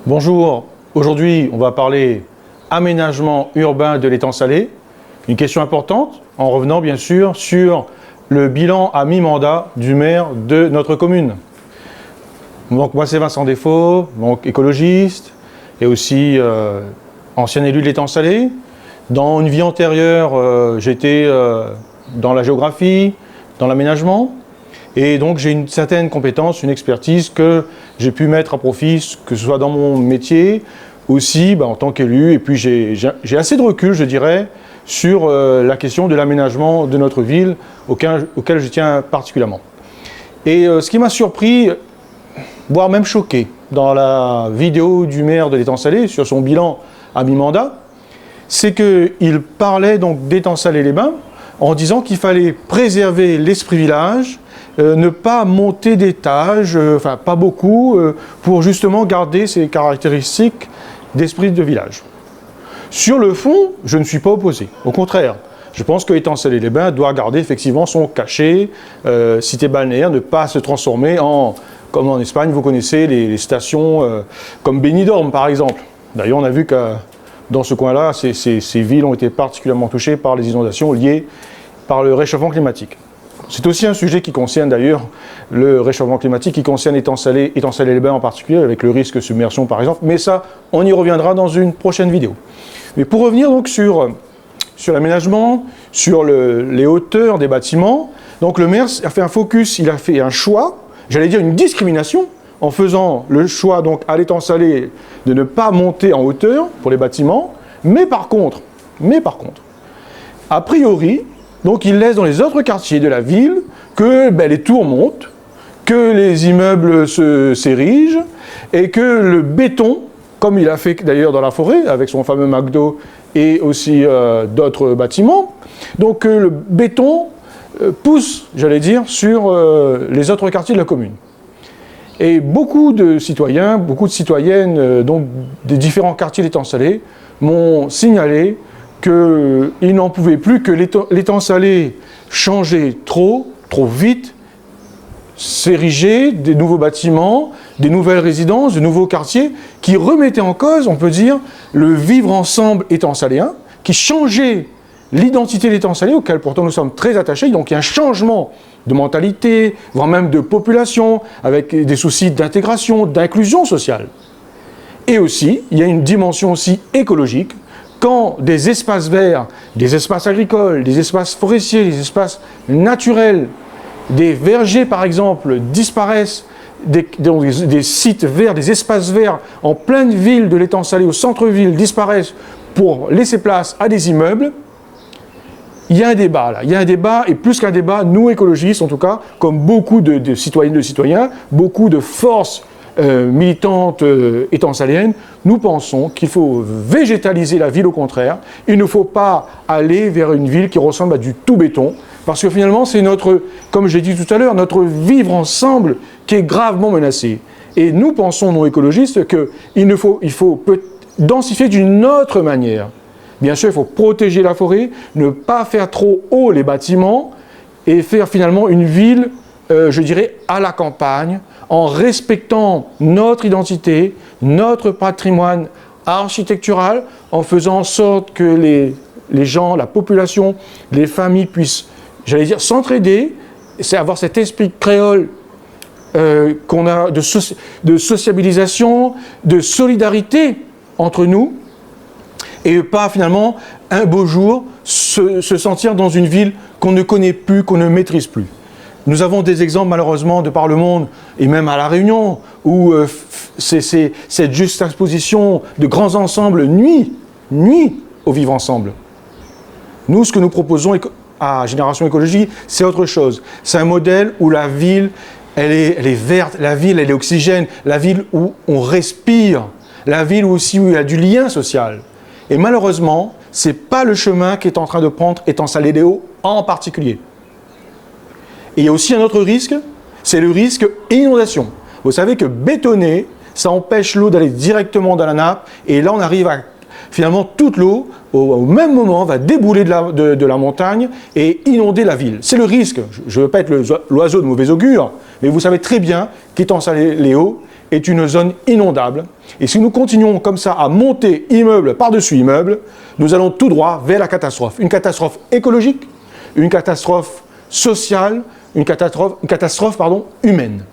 Bonjour, aujourd'hui on va parler aménagement urbain de l'étang salé. Une question importante en revenant bien sûr sur le bilan à mi-mandat du maire de notre commune. Donc moi c'est Vincent Desfaux, donc écologiste et aussi ancien élu de l'étang salé. Dans une vie antérieure, j'étais dans la géographie, dans l'aménagement. Et donc j'ai une certaine compétence, une expertise que j'ai pu mettre à profit, que ce soit dans mon métier, aussi en tant qu'élu. Et puis j'ai assez de recul, je dirais, sur la question de l'aménagement de notre ville, auquel je tiens particulièrement. Et ce qui m'a surpris, voire même choqué, dans la vidéo du maire de l'étang salé, sur son bilan à mi-mandat, c'est qu'il parlait donc d'étang salé-les-Bains en disant qu'il fallait préserver l'esprit village, ne pas monter d'étage, enfin pas beaucoup, pour justement garder ces caractéristiques d'esprit de village. Sur le fond, je ne suis pas opposé. Au contraire, je pense que l'étang salé-les-Bains doit garder effectivement son cachet, cité balnéaire, ne pas se transformer en, comme en Espagne, vous connaissez les stations comme Benidorm par exemple. D'ailleurs, on a vu que dans ce coin-là, ces villes ont été particulièrement touchées par les inondations liées par le réchauffement climatique. C'est aussi un sujet qui concerne d'ailleurs le réchauffement climatique, qui concerne l'étang salé-les-Bains en particulier, avec le risque de submersion par exemple, mais ça, on y reviendra dans une prochaine vidéo. Mais pour revenir donc sur l'aménagement, sur les hauteurs des bâtiments, donc le maire a fait un focus, il a fait un choix, j'allais dire une discrimination, en faisant le choix donc à l'étang salé de ne pas monter en hauteur pour les bâtiments, mais par contre, a priori, donc il laisse dans les autres quartiers de la ville que les tours montent, que les immeubles s'érigent et que le béton, comme il a fait d'ailleurs dans la forêt avec son fameux McDo et aussi d'autres bâtiments, donc le béton pousse, j'allais dire, sur les autres quartiers de la commune. Et beaucoup de citoyens, beaucoup de citoyennes donc des différents quartiers d'étang salé m'ont signalé qu'ils n'en pouvaient plus, que l'étang salé changeait trop vite, s'érigeait des nouveaux bâtiments, des nouvelles résidences, de nouveaux quartiers, qui remettaient en cause, on peut dire, le vivre ensemble étang saléen, qui changeait l'identité de l'étang salé, auquel pourtant nous sommes très attachés. Donc il y a un changement de mentalité, voire même de population, avec des soucis d'intégration, d'inclusion sociale. Et aussi, il y a une dimension aussi écologique, quand des espaces verts, des espaces agricoles, des espaces forestiers, des espaces naturels, des vergers par exemple, disparaissent, des sites verts, des espaces verts en pleine ville de l'étang salé, au centre-ville, disparaissent pour laisser place à des immeubles, il y a un débat là, il y a un débat, et plus qu'un débat, nous écologistes en tout cas, comme beaucoup de citoyennes et de citoyens, beaucoup de forces militantes étang saléennes, nous pensons qu'il faut végétaliser la ville au contraire. Il ne faut pas aller vers une ville qui ressemble à du tout béton, parce que finalement c'est notre, comme j'ai dit tout à l'heure, notre vivre ensemble qui est gravement menacé. Et nous pensons, non écologistes, qu'il faut densifier d'une autre manière. Bien sûr, il faut protéger la forêt, ne pas faire trop haut les bâtiments et faire finalement une ville, je dirais, à la campagne, en respectant notre identité, notre patrimoine architectural, en faisant en sorte que les gens, la population, les familles puissent, j'allais dire, s'entraider, c'est avoir cet esprit créole qu'on a de sociabilisation, de solidarité entre nous, et pas finalement, un beau jour, se sentir dans une ville qu'on ne connaît plus, qu'on ne maîtrise plus. Nous avons des exemples malheureusement de par le monde, et même à La Réunion, où cette juxtaposition de grands ensembles nuit au vivre ensemble. Nous, ce que nous proposons à Génération Écologie, c'est autre chose. C'est un modèle où la ville, elle est verte, la ville, elle est oxygène, la ville où on respire, la ville aussi où il y a du lien social. Et malheureusement, ce n'est pas le chemin qu'est en train de prendre étang salé-les-Hauts en particulier. Et il y a aussi un autre risque, c'est le risque inondation. Vous savez que bétonner, ça empêche l'eau d'aller directement dans la nappe, et là on arrive à, finalement, toute l'eau, au même moment, va débouler de la montagne et inonder la ville. C'est le risque. Je ne veux pas être l'oiseau de mauvais augure, mais vous savez très bien qu'étang salé-les-Hauts est une zone inondable. Et si nous continuons comme ça à monter immeuble par-dessus immeuble, nous allons tout droit vers la catastrophe. Une catastrophe écologique, une catastrophe sociale, une catastrophe humaine.